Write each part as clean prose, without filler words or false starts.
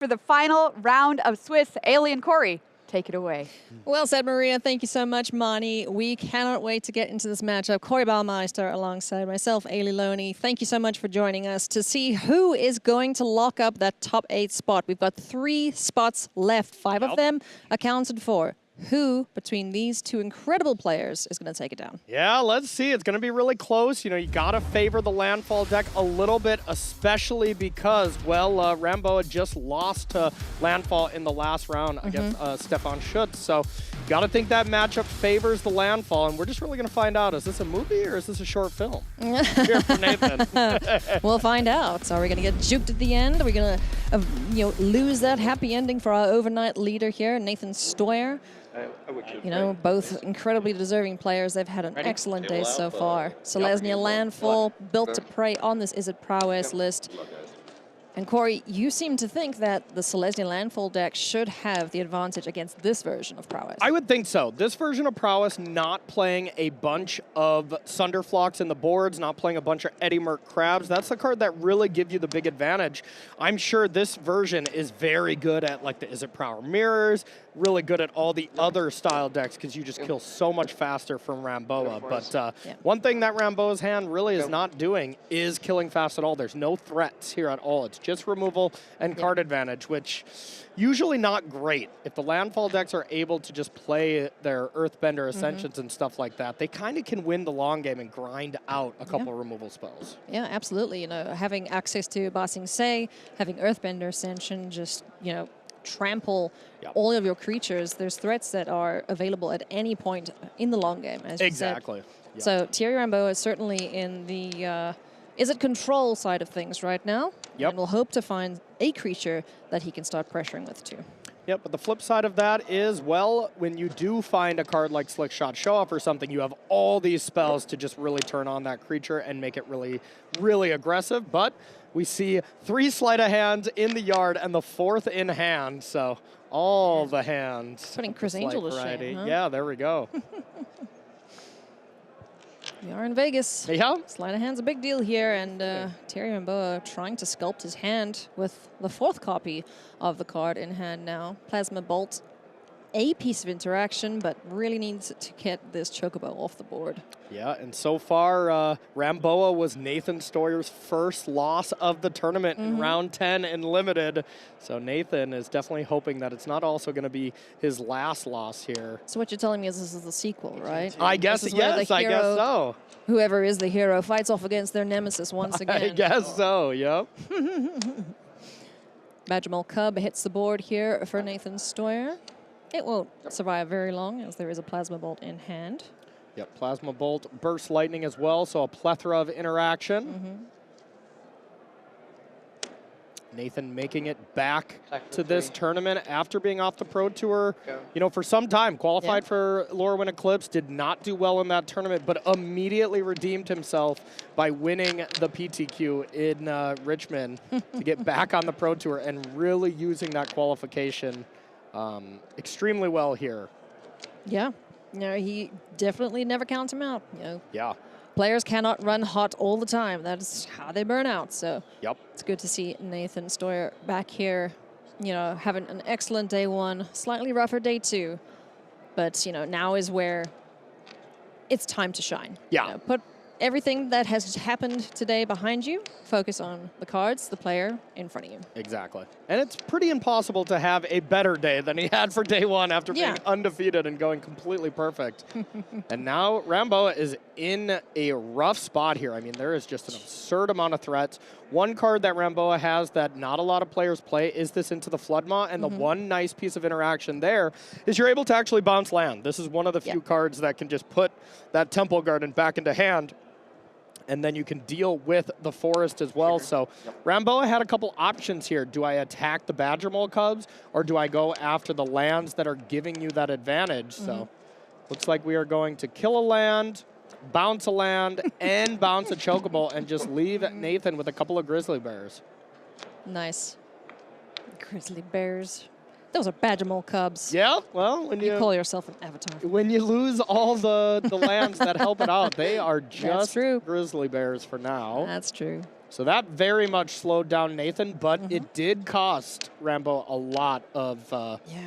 for the final round of Swiss. Alien Corey, take it away. Well said, Maria. Thank you so much, Mani. We cannot wait to get into this matchup. Corey Baumeister alongside myself, Ailey Loney. Thank you so much for joining us to see who is going to lock up that top 8 spot. We've got 3 spots left, 5 of them accounted for. Who, between these 2 incredible players, is going to take it down? Yeah, let's see. It's going to be really close. You know, you got to favor the landfall deck a little bit, especially because, well, Ramboa just lost to landfall in the last round against Stefan Schutz. So got to think that matchup favors the landfall, and we're just really going to find out, is this a movie or is this a short film? Here for Nathan. We'll find out. Are we going to get juked at the end? Are we going to lose that happy ending for our overnight leader here, Nathan Steuer? Both incredibly deserving players. They've had an excellent day so far. Selesnya Landfall, built to prey on this Is It Prowess list. And Corey, you seem to think that the Selesnya Landfall deck should have the advantage against this version of Prowess. I would think so. This version of Prowess not playing a bunch of Sunderflocks in the boards, not playing a bunch of Eddie Merc Crabs, that's the card that really gives you the big advantage. I'm sure this version is very good at like the Is It Prower Mirrors, really good at all the other style decks because you just kill so much faster from Ramboa. But one thing that Ramboa's hand really is not doing is killing fast at all. There's no threats here at all. It's just removal and card advantage, which usually not great. If the landfall decks are able to just play their Earthbender Ascensions and stuff like that, they kind of can win the long game and grind out a couple of removal spells. Yeah, absolutely. Having access to Ba Sing Se, having Earthbender Ascension, just, trample all of your creatures. There's threats that are available at any point in the long game, as you said. Yep. So Thierry Ramboa is certainly in the Is It control side of things right now. And we'll hope to find a creature that he can start pressuring with too. Yep, but the flip side of that is, well, when you do find a card like Slick Shot Show Off or something, you have all these spells to just really turn on that creature and make it really, really aggressive. But we see 3 sleight of hand in the yard and the 4th in hand, so all the hands. Putting Chris Angel to shame, huh? Yeah, there we go. We are in Vegas. Yeah. Sleight of hand's a big deal here, and Thierry Ramboa trying to sculpt his hand with the 4th copy of the card in hand now. Plasma Bolt, a piece of interaction, but really needs to get this Chocobo off the board. Yeah, and so far, Ramboa was Nathan Steuyer's first loss of the tournament in round 10 in Limited. So Nathan is definitely hoping that it's not also going to be his last loss here. So what you're telling me is this is the sequel, right? I guess, yes, I guess so. Whoever is the hero fights off against their nemesis once again. I guess so, yep. Badgermole Cub hits the board here for Nathan Steuer. It won't survive very long, as there is a Plasma Bolt in hand. Yep, Plasma Bolt, Burst Lightning as well, so a plethora of interaction. Nathan making it back to this tournament after being off the Pro Tour, for some time. Qualified for Lorwyn Eclipse, did not do well in that tournament, but immediately redeemed himself by winning the PTQ in Richmond to get back on the Pro Tour and really using that qualification extremely well here. Yeah. He definitely never counts him out. Yeah. Players cannot run hot all the time. That's how they burn out. So yep. It's good to see Nathan Steuer back here, having an excellent day 1, slightly rougher day 2. But, now is where it's time to shine. Yeah. Put everything that has happened today behind you. Focus on the cards, the player in front of you. Exactly. And it's pretty impossible to have a better day than he had for day 1 after being undefeated and going completely perfect. And now Ramboa is in a rough spot here. I mean, there is just an absurd amount of threats. One card that Ramboa has that not a lot of players play is this Into the Floodmaw, and the one nice piece of interaction there is you're able to actually bounce land. This is one of the few cards that can just put that Temple Garden back into hand, and then you can deal with the forest as well. So Ramboa had a couple options here. Do I attack the Badgermole Cubs, or do I go after the lands that are giving you that advantage? So looks like we are going to kill a land, bounce a land, and bounce a Chocobo, and just leave Nathan with a couple of Grizzly Bears. Nice. Grizzly Bears. Those are Badgermole Cubs. Yeah, well, when you call yourself an avatar. When you lose all the lands that help it out, they are just Grizzly Bears for now. That's true. So that very much slowed down Nathan, but it did cost Ramboa a lot of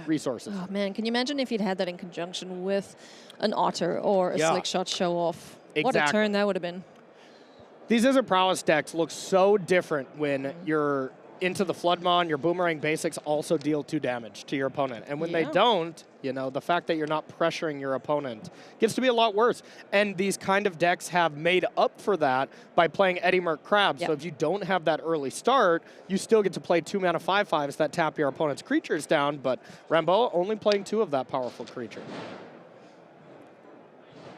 resources. Oh, man, can you imagine if he'd had that in conjunction with an otter or a slick shot show off? Exactly. What a turn that would have been. These Izzet Prowess decks look so different when you're into the Floodmon, your Boomerang basics also deal 2 damage to your opponent. And when they don't, you know, the fact that you're not pressuring your opponent gets to be a lot worse. And these kind of decks have made up for that by playing Eddie Merc Crabs. So if you don't have that early start, you still get to play 2 mana 5/5s that tap your opponent's creatures down, but Ramboa only playing 2 of that powerful creature.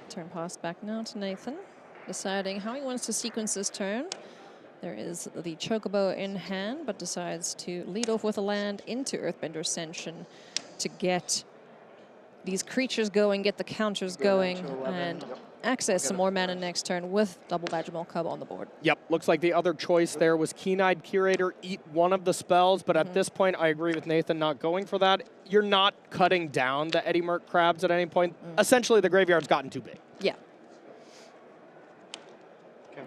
Turn pass back now to Nathan, deciding how he wants to sequence this turn. There is the Chocobo in hand, but decides to lead off with a land into Earthbender Ascension to get these creatures going, get the counters going, and access some more mana next turn with double Badgermaul Cub on the board. Yep, looks like the other choice there was Keen-Eyed Curator, eat one of the spells, but at this point, I agree with Nathan not going for that. You're not cutting down the Eddie Merc Crabs at any point. Essentially, the graveyard's gotten too big. Yeah.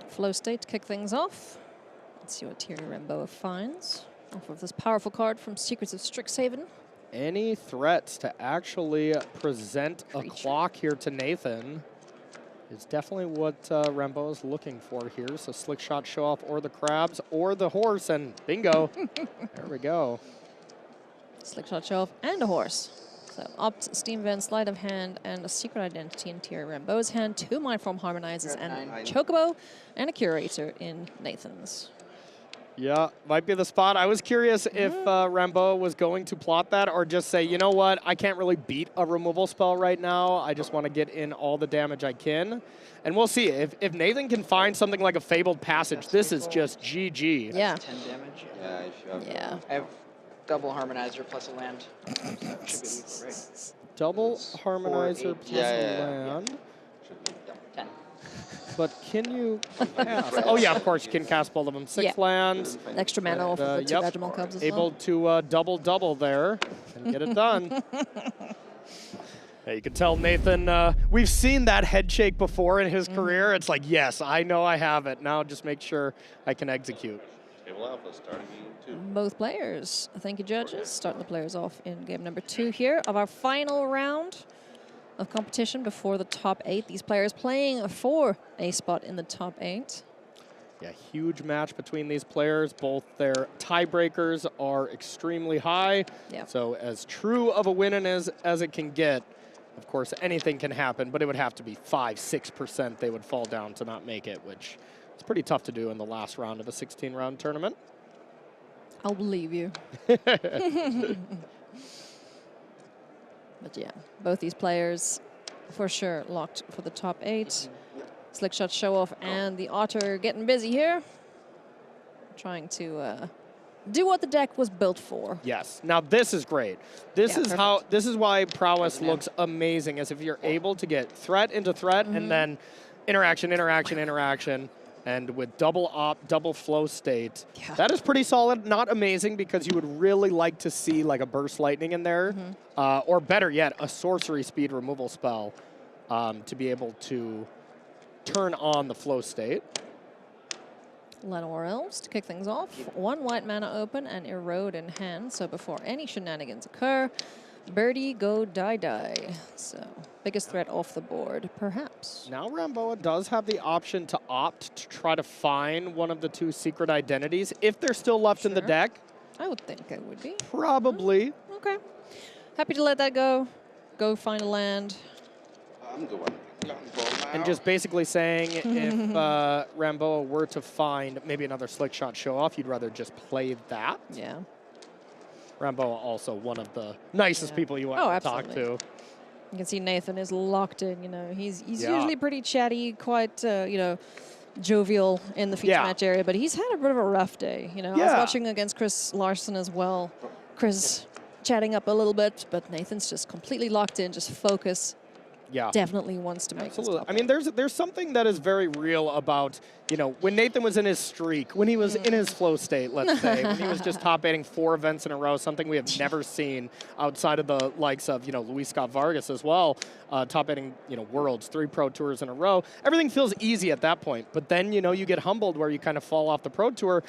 Flow State to kick things off. Let's see what Thierry Ramboa finds off of this powerful card from Secrets of Strixhaven. Any threats to actually present a clock here to Nathan is definitely what Ramboa is looking for here. So Slick Shot show off or the crabs or the horse, and bingo. There we go. Slick Shot show off and a horse. So Opt, Steam Vent, Sleight of Hand, and a Secret Identity in Thierry Ramboa's hand, 2 Mindform Harmonizers, and Chocobo, and a Curator in Nathan's. Yeah, might be the spot. I was curious if Ramboa was going to plot that or just say, you know what, I can't really beat a removal spell right now. I just want to get in all the damage I can. And we'll see. If Nathan can find something like a Fabled Passage, this is just GG. Yeah. 10 damage. Yeah, if you have. Yeah. I have double Harmonizer plus a land. So should be lethal, right? Double Harmonizer plus land. Should be 10. But can you cast? Oh, yeah, of course, you can cast both of them. 6 lands. Extra mana off of the 2 Badgermaul Cubs as Able to double there and get it done. Yeah, you can tell Nathan, we've seen that head shake before in his career. It's like, yes, I know I have it. Now just make sure I can execute. Both players. Thank you, judges. Starting the players off in game number 2 here of our final round of competition before the top 8. These players playing for a spot in the top 8. Yeah, huge match between these players. Both their tiebreakers are extremely high. Yep. So as true of a win as it can get, of course, anything can happen, but it would have to be 5-6% they would fall down to not make it, which is pretty tough to do in the last round of a 16-round tournament. I'll believe you. But yeah, both these players for sure locked for the top 8. Slick Shot show off and the Otter getting busy here. Trying to do what the deck was built for. Yes. Now this is great. This is why Prowess looks amazing, as if you're able to get threat into threat and then interaction. And with double Opt, double Flow State, that is pretty solid. Not amazing, because you would really like to see like a Burst Lightning in there, or better yet, a Sorcery Speed removal spell to be able to turn on the Flow State. Llanowar Elves to kick things off. 1 white mana open and Erode in hand. So before any shenanigans occur, Birdie, go die. So biggest threat off the board, perhaps. Now Ramboa does have the option to opt to try to find one of the 2 secret identities if they're still left in the deck. I would think it would be. Probably. Okay. Happy to let that go. Go find a land. And just basically saying if Ramboa were to find maybe another Slick Shot show off, you'd rather just play that. Yeah. Ramboa also one of the nicest people you want to talk to. You can see Nathan is locked in. You know, he's usually pretty chatty, quite jovial in the feature match area, but he's had a bit of a rough day. You know, I was watching against Chris Larson as well. Chris chatting up a little bit, but Nathan's just completely locked in, just focus. Yeah. definitely wants to make Absolutely. this I mean, there's something that is very real about, you know, when Nathan was in his streak, when he was in his flow state, let's say, when he was just top 8ing 4 events in a row, something we have never seen outside of the likes of, you know, Luis Scott Vargas as well, top 8ing, you know, Worlds, 3 Pro Tours in a row. Everything feels easy at that point. But then, you know, you get humbled where you kind of fall off the Pro Tour.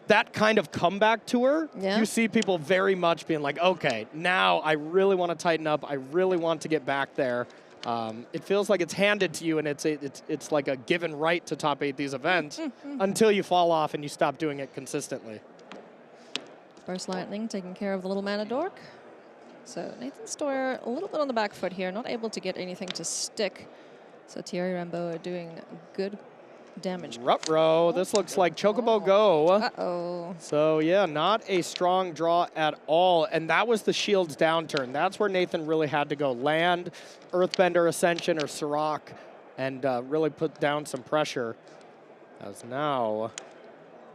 That kind of comeback tour, you see people very much being like, okay, now I really want to tighten up. I really want to get back there. It feels like it's handed to you, and it's like a given right to top 8 these events until you fall off and you stop doing it consistently. Burst Lightning taking care of the little mana dork. So Nathan Steuer a little bit on the back foot here, not able to get anything to stick. So Thierry Ramboa doing good damage. Ruh-roh, this looks like Chocobo Go. Uh-oh. So yeah, not a strong draw at all. And that was the shield's downturn. That's where Nathan really had to go land, Earthbender Ascension or Sirach, and really put down some pressure. As now,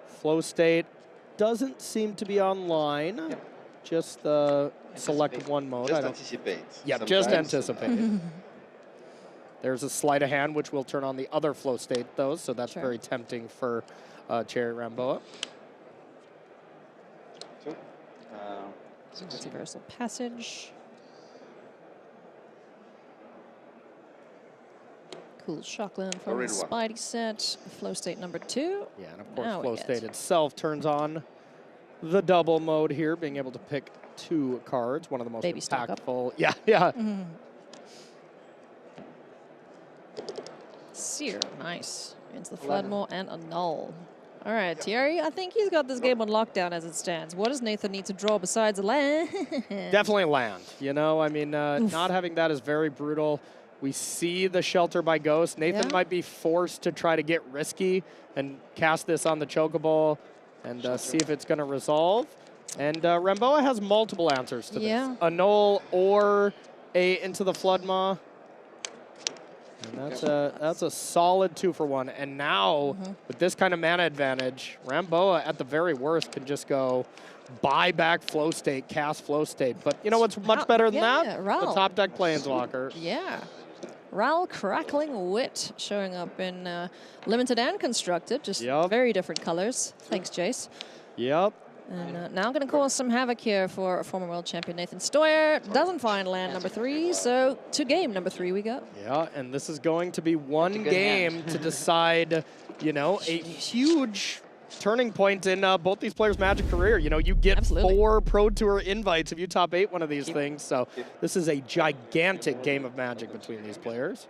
Flow State doesn't seem to be online. Yep. Just the select one mode. Just anticipate. Yeah, just anticipate. There's a sleight of hand, which will turn on the other flow state, though, so that's very tempting for Thierry Ramboa. Universal Passage. Cool Shockland from the Spidey set. Flow state number 2. Yeah, and of course, flow state itself turns on the double mode here, being able to pick 2 cards, one of the most impactful. Yeah, yeah. Seer, nice. Into the Floodmore and a null. All right, Thierry, I think he's got this game on lockdown as it stands. What does Nathan need to draw besides a land? Definitely land. You know, I mean, not having that is very brutal. We see the Shelter by Ghost. Nathan might be forced to try to get risky and cast this on the Chocobo and see if it's going to resolve. And Ramboa has multiple answers to this. A null or a Into the Floodmaw. And that's a solid 2-for-1. And now, with this kind of mana advantage, Ramboa, at the very worst, can just go buy back Flow State, cast Flow State. But you know what's much better than that? Ral. The top deck Planeswalker. Yeah. Ral Crackling Wit showing up in Limited and Constructed, just very different colors. Thanks, Jace. Yep. And now going to cause some havoc here for former world champion Nathan Steuer. Doesn't find land number 3, so to game number 3 we go. Yeah, and this is going to be one game to decide, you know, a huge turning point in both these players' Magic career. You know, you get 4 Pro Tour invites if you top 8 one of these things. So this is a gigantic game of Magic between these players.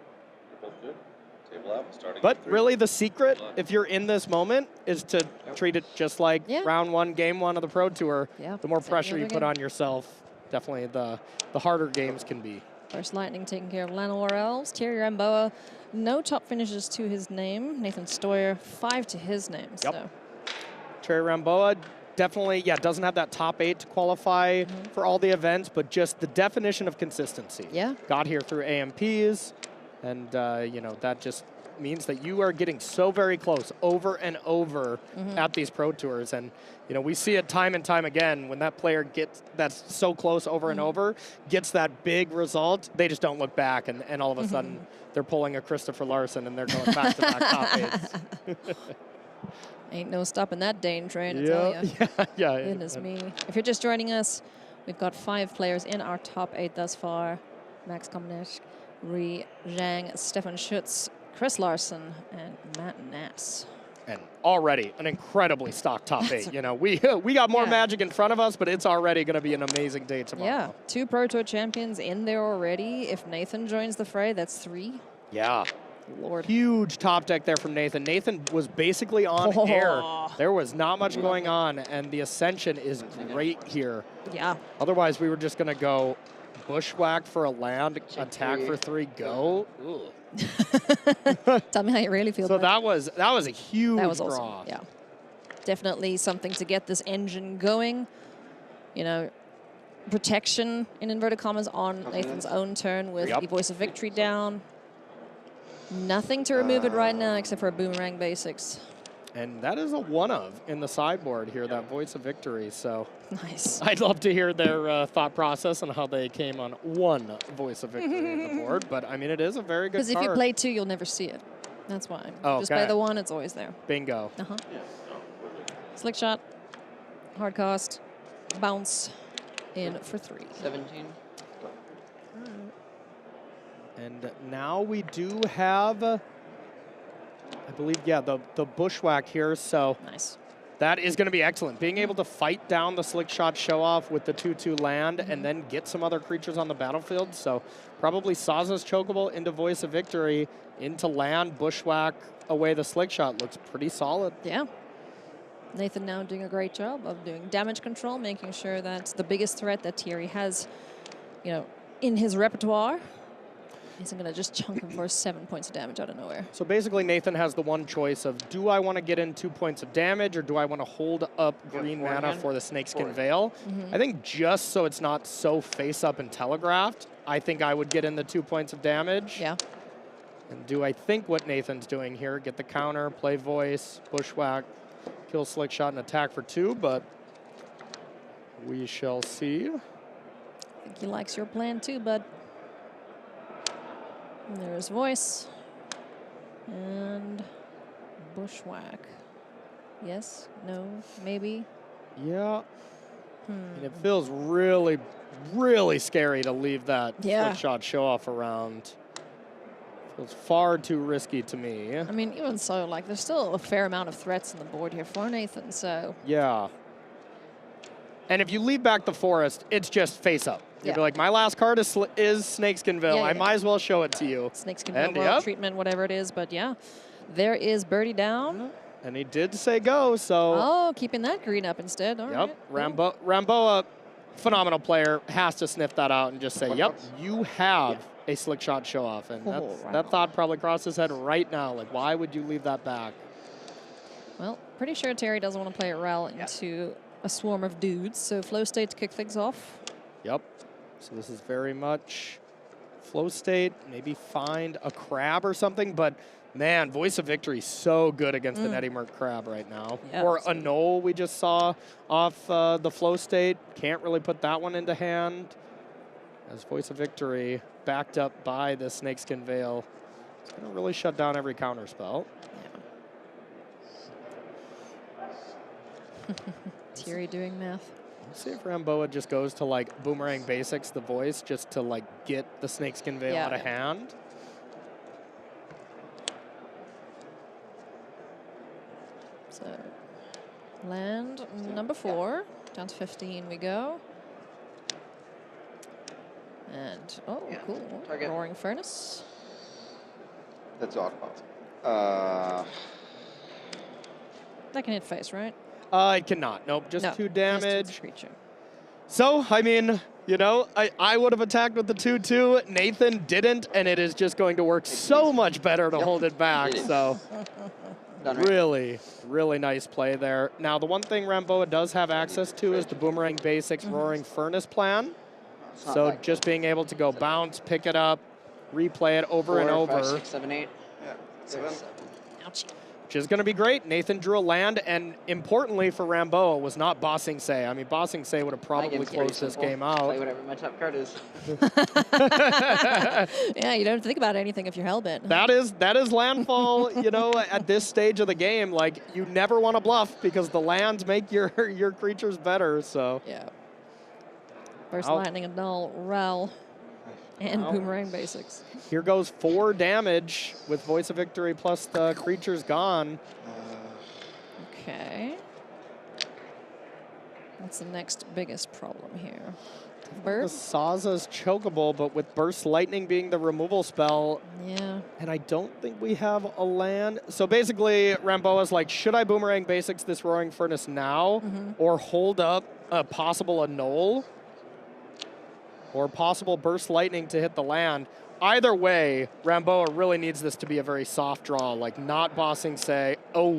But really the secret, if you're in this moment, is to treat it just like round 1, game 1 of the Pro Tour. The more pressure you put on yourself, definitely the harder games can be. Burst Lightning taking care of Llanowar Elves. Thierry Ramboa, no top finishes to his name. Nathan Steuer, 5 to his name. So. Thierry Ramboa definitely, doesn't have that top 8 to qualify for all the events, but just the definition of consistency. Got here through AMPs, and you know, that just means that you are getting so very close over and over at these Pro Tours. And, you know, we see it time and time again when that player gets that's so close over and over, gets that big result, they just don't look back. And all of a sudden, they're pulling a Christopher Larson and they're going back-to-back top 8s. Ain't no stopping that Dane train, I tell you. Yeah. Goodness me. If you're just joining us, we've got 5 players in our top 8 thus far. Max Komnesh, Ri Zhang, Stefan Schutz, Chris Larson, and Matt Nass. And already an incredibly stocked top 8. You know, we got more Magic in front of us, but it's already going to be an amazing day tomorrow. Yeah, 2 Pro Tour champions in there already. If Nathan joins the fray, that's 3. Yeah. Lord. Huge top deck there from Nathan. Nathan was basically on air. There was not much going on, and the Ascension is great here. Yeah. Otherwise, we were just going to go bushwhack for a land, attack for 3, go. Tell me how you really feel. So that was a huge draw. Awesome. Yeah, definitely something to get this engine going. You know, protection in inverted commas on Nathan's own turn with the Voice of Victory down. Nothing to remove it right now except for a Boomerang Basics. And that is a one of in the sideboard here, that Voice of Victory. So Nice. I'd love to hear their thought process on how they came on one Voice of Victory in the board. But I mean, it is a very good card. Because if you play 2, you'll never see it. That's why. Oh, just play the 1, it's always there. Bingo. Uh-huh. Slick shot, hard cost, bounce in for 3. 17. And now we do have, I believe, yeah, the Bushwhack here. So Nice. that is going to be excellent. Being able to fight down the Slick Shot show-off with the 2/2 land and then get some other creatures on the battlefield. So probably Saza's Chocobo into Voice of Victory, into land, Bushwhack, away the Slick Shot. Looks pretty solid. Yeah. Nathan now doing a great job of doing damage control, making sure that the biggest threat that Thierry has, you know, in his repertoire isn't going to just chunk him for 7 points of damage out of nowhere. So basically Nathan has the one choice of, do I want to get in 2 points of damage or do I want to hold up green mana for the Snakeskin Veil? I think just so it's not so face up and telegraphed, I think I would get in the 2 points of damage. Yeah. And do I think what Nathan's doing here, get the counter, play Voice, Bushwhack, kill Slick Shot and attack for 2, but we shall see. I think he likes your plan too, bud. And there's Voice. And Bushwhack. Yes? No? Maybe? Yeah. And it feels really, really scary to leave that Slick Shot show-off around. Feels far too risky to me. I mean, even so, like, there's still a fair amount of threats on the board here for Nathan, so... Yeah. And if you leave back the forest, it's just face up. You'd be like, my last card is Snakeskin Veil. I might as well show it to you. Snakeskin Veil, treatment, whatever it is. But yeah, there is Birdie down. And he did say go, so... Oh, keeping that green up instead. All right. Ramboa, phenomenal player, has to sniff that out and just say, yep, you have a Slick Shot show-off. And that thought probably crossed his head right now. Like, why would you leave that back? Well, pretty sure Terry doesn't want to play Rel into a swarm of dudes. So flow state to kick things off. Yep. So this is very much flow state, maybe find a crab or something, but man, Voice of Victory so good against an Eddie Merc crab right now. Yeah, or absolutely. a Knoll we just saw off the flow state. Can't really put that one into hand. As Voice of Victory backed up by the Snakeskin Veil. It's going to really shut down every counter spell. Yeah. Thierry doing math. Let's see if Ramboa just goes to like Boomerang Basics, the Voice, just to like get the Snakeskin Veil out of hand. So land number 4, down to 15 we go. And, cool, Target. Roaring Furnace. That's odd. That can hit face, right? It cannot. Nope, just 2 damage. Just creature. So, I mean, you know, I would have attacked with the 2/2. Nathan didn't, and it is just going to work so much better to hold it back. So, really, really nice play there. Now, the one thing Ramboa does have access to is the Boomerang Basics Roaring Furnace plan. So, just being able to go bounce, pick it up, replay it over and over. 5, 6, 7, 8. Yeah. 7. Ouch. Which is going to be great. Nathan drew a land, and importantly for Ramboa was not Bossing Say. I mean, Bossing Say would have probably closed this game out. Play whatever my top card is. Yeah, you don't think about anything if you're hellbent. That is landfall, you know, at this stage of the game. Like, you never want to bluff because the lands make your creatures better, so. Yeah. Burst Lightning, and Null, Rel, and Boomerang Basics. Here goes 4 damage with Voice of Victory plus the creature's gone. Okay. What's the next biggest problem here? Bird? Saza's Chocobo, but with Burst Lightning being the removal spell. Yeah. And I don't think we have a land. So basically, Ramboa's like, should I Boomerang Basics this Roaring Furnace now or hold up a possible Annul or possible Burst Lightning to hit the land? Either way, Ramboa really needs this to be a very soft draw, like not Bossing Say. Oh.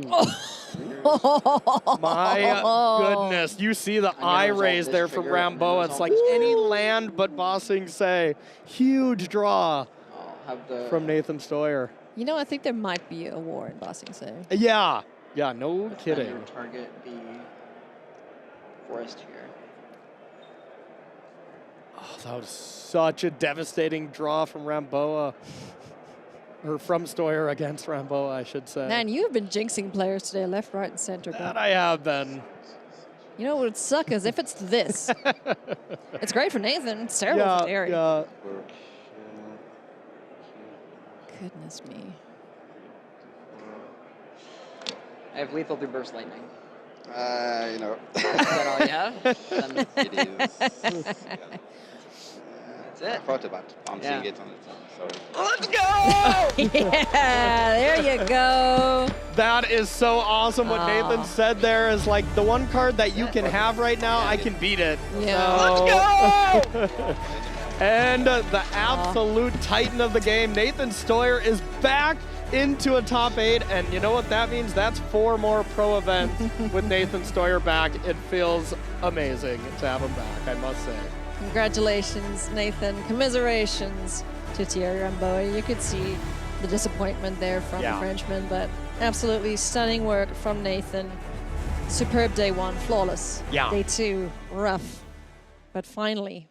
My goodness. You see the eye raise there from Ramboa. It's like any land but Bossing Say. Huge draw from Nathan Steuer. You know, I think there might be a war in Bossing Say. Yeah. Yeah, no kidding. Defender target the forest here. Oh, that was such a devastating draw from Ramboa. Or from Steuer against Ramboa, I should say. Man, you've been jinxing players today, left, right, and center. That I have been. You know what would suck is if it's this. It's great for Nathan. It's terrible for Thierry. Yeah. Goodness me. I have lethal through burst lightning. You know. Is that all you have? Then It is. that's it. I thought about bouncing Yeah. it on its own. Sorry. Let's go! Yeah, there you go. That is so awesome. What Nathan said there is like the one card that you can have right now, I can beat it. Yeah. Let's go! And the absolute titan of the game, Nathan Steuer, is back into a top 8. And you know what that means? That's 4 more pro events with Nathan Steuer back. It feels amazing to have him back, I must say. Congratulations, Nathan. Commiserations to Thierry Ramboa. You could see the disappointment there from the Frenchman, but absolutely stunning work from Nathan. Superb day 1, flawless. Yeah. Day 2, rough. But finally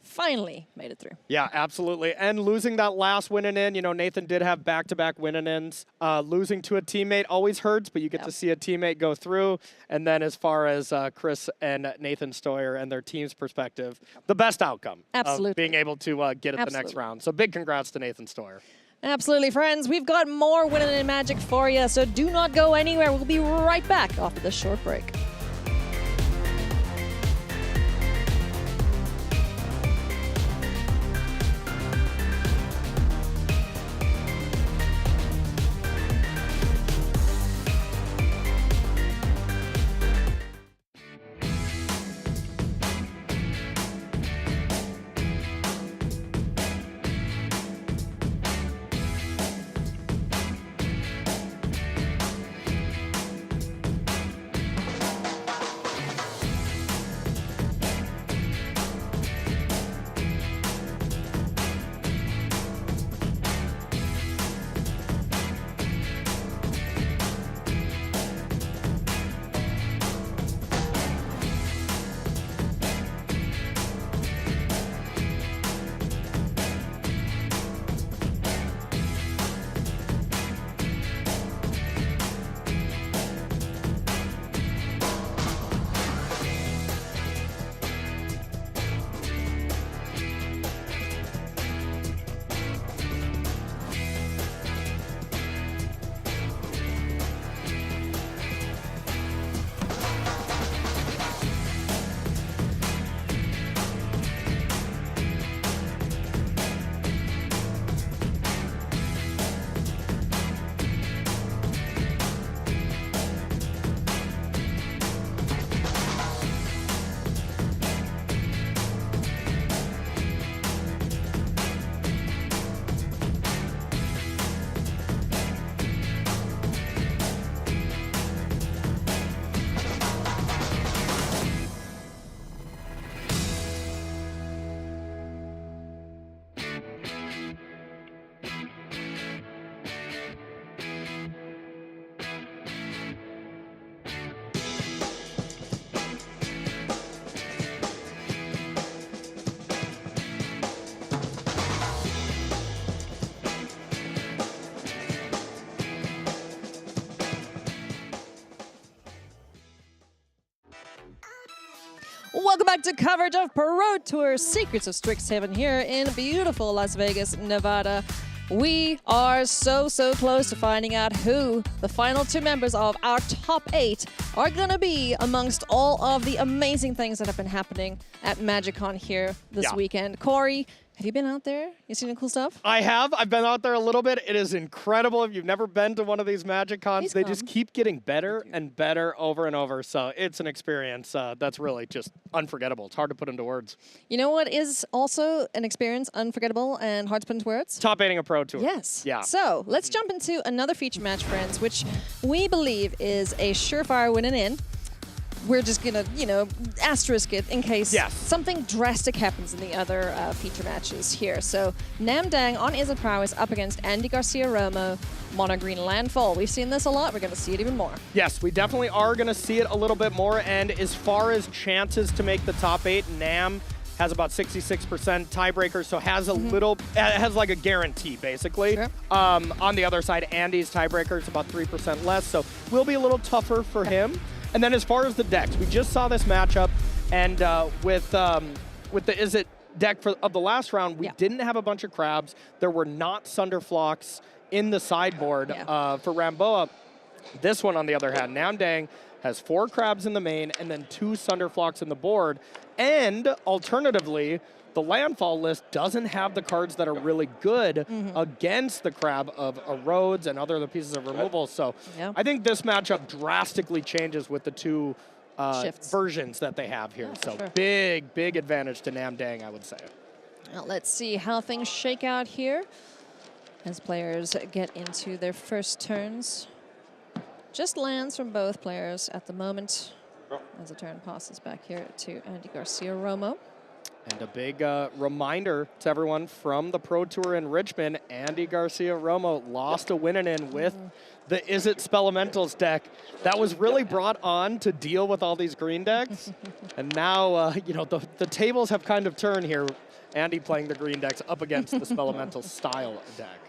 made it through. Yeah, absolutely. And losing that last win-in, you know, Nathan did have back-to-back win-ins. Losing to a teammate always hurts, but you get to see a teammate go through. And then as far as Chris and Nathan Steuer and their team's perspective, the best outcome Absolutely. of being able to get it the next round. So big congrats to Nathan Steuer. Absolutely, friends. We've got more Winning in Magic for you, so do not go anywhere. We'll be right back after this short break. Welcome back to coverage of Pro Tour Secrets of Strixhaven here in beautiful Las Vegas, Nevada. We are so close to finding out who the final 2 members of our top 8 are going to be amongst all of the amazing things that have been happening at MagicCon here this weekend. Corey, have you been out there? You seen the cool stuff? I have. I've been out there a little bit. It is incredible. If you've never been to one of these MagicCons, they just keep getting better and better over and over. So it's an experience that's really just unforgettable. It's hard to put into words. You know what is also an experience unforgettable and hard to put into words? Top 8ing a Pro Tour. Yes. Yeah. So let's jump into another feature match, friends, which we believe is a surefire win and in. we're just going to, you know, asterisk it in case Yes. something drastic happens in the other feature matches here. So Namdang on Izzet Prowess up against Andy Garcia-Romo, Mono Green Landfall. We've seen this a lot. We're going to see it even more. Yes, we definitely are going to see it a little bit more. And as far as chances to make the top 8, Nam has about 66% tiebreaker, so has a little, has like a guarantee, basically. Sure. On the other side, Andy's tiebreaker is about 3% less, so will be a little tougher for him. And then as far as the decks, we just saw this matchup, and with the Izzet deck of the last round, we didn't have a bunch of crabs. There were not Sunderflocks in the sideboard for Ramboa. This one, on the other hand, Namdang has 4 crabs in the main and then 2 Sunderflocks in the board. And alternatively, the landfall list doesn't have the cards that are really good against the crab of erodes and other pieces of removal. So I think this matchup drastically changes with the 2 versions that they have here. So big, big advantage to Namdang, I would say. Well, let's see how things shake out here as players get into their first turns. Just lands from both players at the moment as the turn passes back here to Andy Garcia-Romo. And a big reminder to everyone from the Pro Tour in Richmond, Andy Garcia-Romo lost a win-in with the Izzet Spelementals deck that was really brought on to deal with all these green decks. And now, you know, the tables have kind of turned here. Andy playing the green decks up against the Spelemental style deck.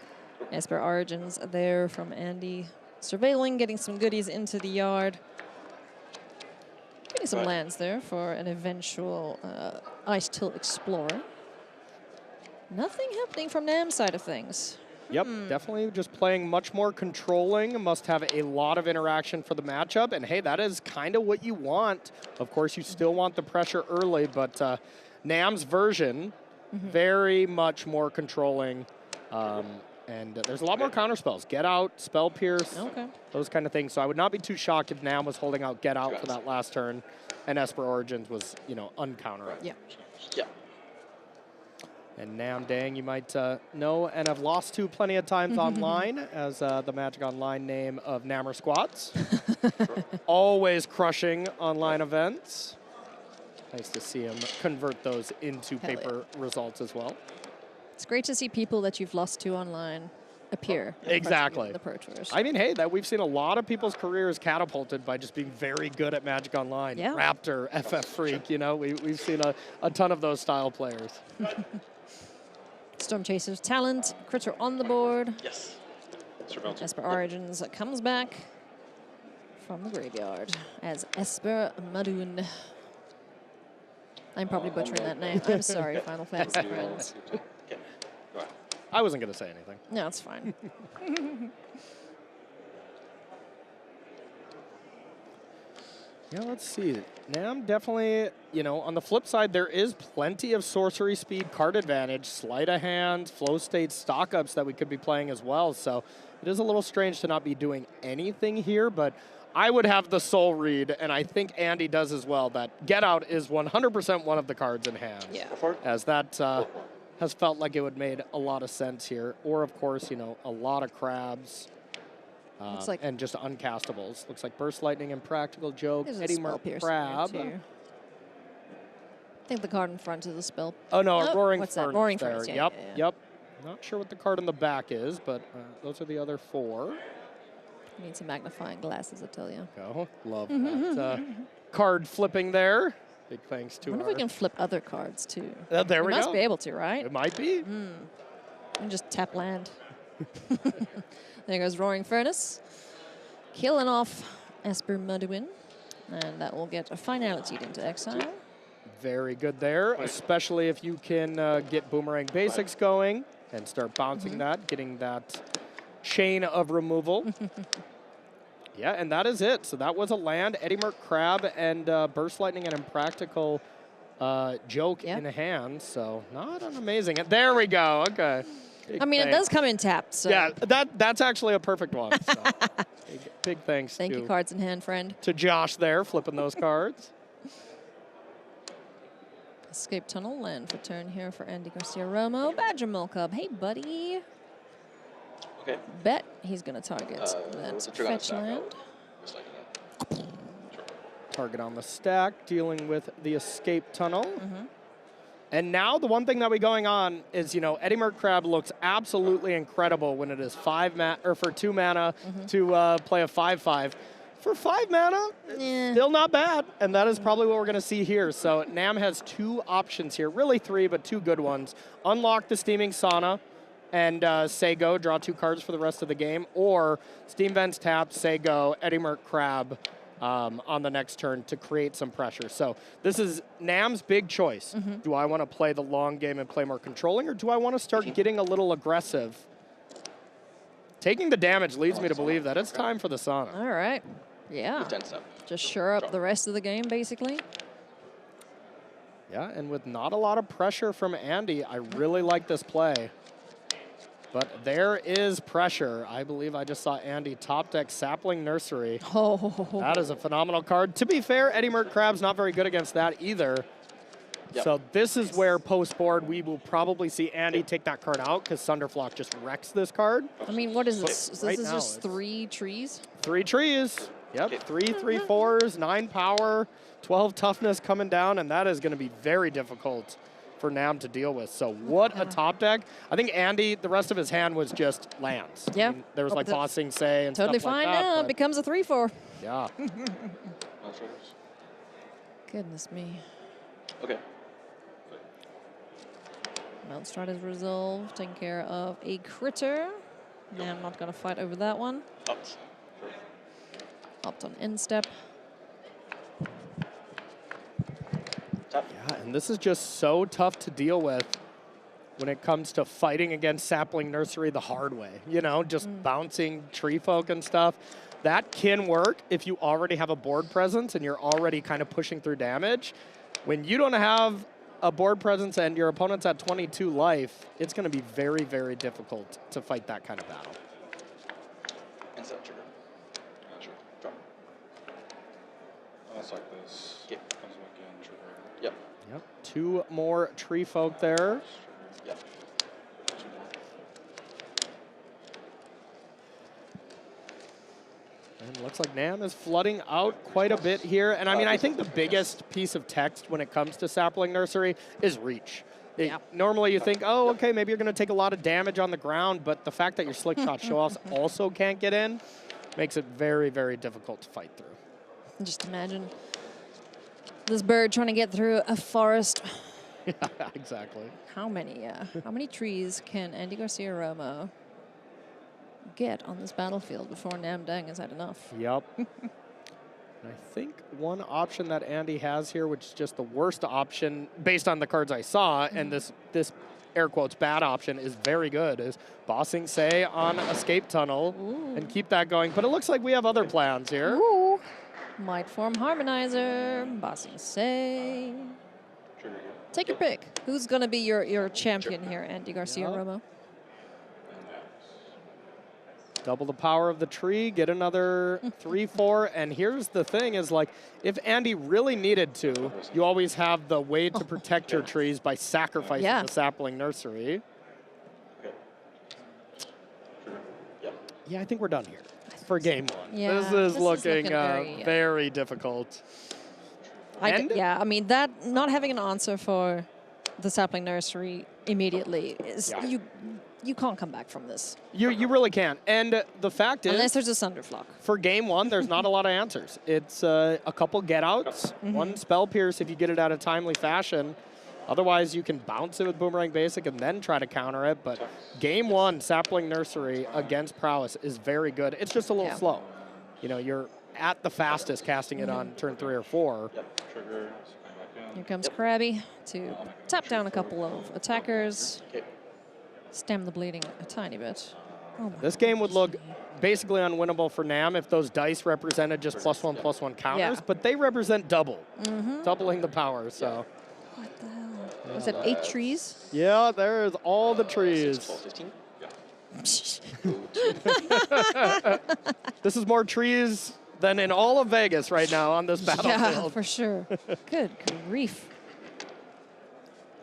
Esper Origins there from Andy. Surveilling, getting some goodies into the yard. Getting some lands there for an eventual Ice Tilt Explorer. Nothing happening from Nam's side of things. Yep, definitely just playing much more controlling. Must have a lot of interaction for the matchup. And hey, that is kind of what you want. Of course, you still want the pressure early, but Nam's version, very much more controlling. And there's a lot more counter spells. Get Out, Spell Pierce, those kind of things. So I would not be too shocked if Nam was holding out Get Out for that last turn and Esper Origins was, you know, uncounterable. Yeah. And Namdang, you might know and have lost to plenty of times online as the Magic Online name of Nammer Squats. Always crushing online events. Nice to see him convert those into paper results as well. It's great to see people that you've lost to online appear. Exactly. In the Pro Tours. I mean, hey, we've seen a lot of people's careers catapulted by just being very good at Magic Online. Yeah. Raptor, FF Freak, you know, we've seen a ton of those style players. Storm Chaser's talent, Critter on the board. Yes. Esper Origins comes back from the graveyard as Esper Madoon. I'm probably butchering that name. I'm sorry, Final Fantasy friends. I wasn't going to say anything. No, it's fine. Yeah, let's see. Nam definitely, you know, on the flip side, there is plenty of sorcery speed, card advantage, sleight of hand, flow state, stock ups that we could be playing as well. So it is a little strange to not be doing anything here, but I would have the soul read, and I think Andy does as well, that Get Out is 100% one of the cards in hand. Yeah. As that has felt like it would made a lot of sense here. Or, of course, you know, a lot of crabs. And just uncastables. Looks like Burst Lightning and Practical Joke, Eddie Merc Crab. I think the card in front is a spell. Oh, no, a Roaring what's Furnace that? Roaring there. Furnace, Yep. Not sure what the card on the back is, but those are the other 4. Need some magnifying glasses, I tell you. Go. Love that card flipping there. Big thanks to I wonder if we can flip other cards, too. There we go. Must be able to, right? It might be. And just tap land. There goes Roaring Furnace. Killing off Esper Madoon. And that will get a finality into exile. Very good there, especially if you can get Boomerang Basics going and start bouncing that, getting that chain of removal. Yeah, and that is it. So that was a land, Eddie Merc Crab, and Burst Lightning and Impractical Joke in hand. So not an amazing. And there we go. Okay. I mean, it does come in tapped. So. Yeah, that's actually a perfect one. So big thanks. Thank you, cards in hand, friend. To Josh there, flipping those cards. Escape Tunnel, land for turn here for Andy Garcia-Romo. Badger Milkup, hey, buddy. Okay. Bet he's going to target that fetch land. Target on the stack, dealing with the escape tunnel. And now the one thing that we going on is, you know, Eddie Merc Crab looks absolutely incredible when it is 2 mana to play a 5/5. For 5 mana, still not bad, and that is probably what we're going to see here. So Nam has 2 options here, really 3, but 2 good ones. Unlock the Steaming Sauna and say go, draw 2 cards for the rest of the game, or Steam Vents tap, say go, Eddie Merc Crab on the next turn to create some pressure. So this is Nam's big choice. Do I want to play the long game and play more controlling, or do I want to start getting a little aggressive? Taking the damage leads me to believe that it's time for the Sauna. All right. Yeah. Just shore up the rest of the game, basically. Yeah, and with not a lot of pressure from Andy, I really like this play. But there is pressure. I believe I just saw Andy top deck Sapling Nursery. Oh. That is a phenomenal card. To be fair, Eddie Merc Crab's not very good against that either. Yep. So this is where post-board we will probably see Andy take that card out because Thunderflock just wrecks this card. I mean, what is this? This Right is now just it's 3 trees? 3 trees. Yep, 3 3/4s, 9 power, 12 toughness coming down, and that is going to be very difficult for Nam to deal with. So what a top deck. I think Andy, the rest of his hand was just lands. Yeah. I mean, there was like Bossing Say and Totally stuff like fine that. now. It but becomes a 3/4. yeah. Goodness me. Okay. Mountstride is resolved, taking care of a critter. Now I'm not going to fight over that one. Ups. Opt on end step. Tap. Yeah, and this is just so tough to deal with when it comes to fighting against Sapling Nursery the hard way. You know, just bouncing tree folk and stuff. That can work if you already have a board presence and you're already kind of pushing through damage. When you don't have a board presence and your opponent's at 22 life, it's going to be very, very difficult to fight that kind of battle. Instant trigger. Sure. Drop. It's like this. Okay. Comes back in, trigger. Yep. Yep, 2 more tree folk there. Yep. And looks like Nam is flooding out quite a bit here. And I mean, I think the biggest piece of text when it comes to Sapling Nursery is reach. Normally you think, oh, okay, maybe you're going to take a lot of damage on the ground, but the fact that your slick shot show-offs also can't get in makes it very, very difficult to fight through. Just imagine this bird trying to get through a forest. Yeah, exactly. How many trees can Andy Garcia-Romo get on this battlefield before Nam Dang has had enough? Yep. I think one option that Andy has here, which is just the worst option based on the cards I saw, and this air quotes bad option is very good, is Bossing Say on Escape Tunnel and keep that going. But it looks like we have other plans here. Ooh. Might Form Harmonizer, Bossing Say. Trigger here. Take your pick. Who's going to be your champion here, Andy Garcia-Romo? Double the power of the tree, get another 3/4, and here's the thing is like, if Andy really needed to, you always have the way to protect your trees by sacrificing the Sapling Nursery. Okay. Trigger. Yep. Yeah, I think we're done here for game 1. Yeah, this is looking very, very difficult. I mean, that not having an answer for the Sapling Nursery immediately is you can't come back from this. You really can't. And the fact is, unless there's a Thunderflock. For game 1, there's not a lot of answers. It's a couple get outs, 1 Spell Pierce if you get it out of timely fashion. Otherwise, you can bounce it with Boomerang Basic and then try to counter it. But game 1, Sapling Nursery against Prowess is very good. It's just a little slow. You know, you're at the fastest casting it on turn 3 or 4. Yep. Trigger. Here comes Krabby to tap down a couple of attackers. Okay. Stem the bleeding a tiny bit. Oh my This game would look basically unwinnable for Nam if those dice represented just +1/+1 counters, but they represent double, doubling the power. So. What the hell? Was it 8 trees? Yeah, there's all the trees. 12, 15. This is more trees than in all of Vegas right now on this battlefield. Yeah, for sure. Good grief.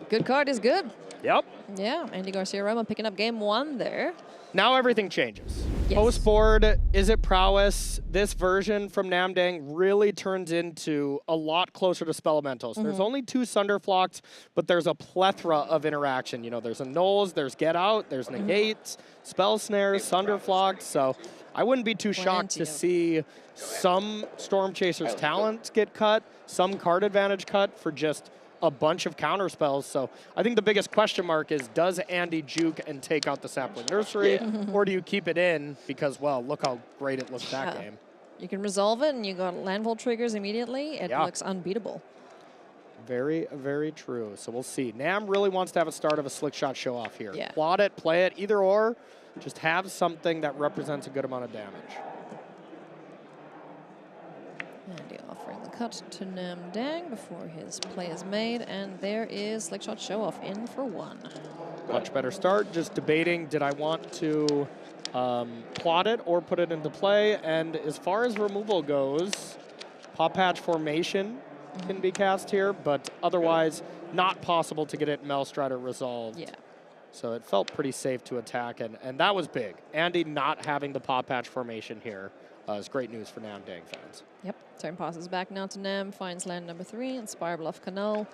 Good card is good. Yep. Yeah, Andy Garcia-Romo picking up game 1 there. Now everything changes. Yes. Post board, is it prowess? This version from Namdang really turns into a lot closer to Spelementals. There's only 2 Sunderflocks, but there's a plethora of interaction. You know, there's a Nulls, there's Get Out, there's Negates, Spell Snares, Sunderflocks. So I wouldn't be too shocked to see some Storm Chasers talents get cut, some card advantage cut for just a bunch of counter spells. So I think the biggest question mark is, does Andy juke and take out the Sapling Nursery, or do you keep it in because, well, look how great it looked that game. You can resolve it, and you got landfall triggers immediately. It looks unbeatable. Very, very true. So we'll see. Nam really wants to have a start of a slick shot show off here. Yeah. Plot it, play it, either or. Just have something that represents a good amount of damage. Andy offering the cut to Namdang before his play is made, and there is Slick Shot Show Off in for 1. Much better start. Just debating, did I want to plot it or put it into play? And as far as removal goes, Pop Patch Formation can be cast here, but otherwise not possible to get it Maelstrom resolved. Yeah. So it felt pretty safe to attack, and that was big. Andy not having the Pop Patch Formation here is great news for Namdang fans. Yep. Turn passes back now to Nam, finds land number 3, Inspire Bluff Canal.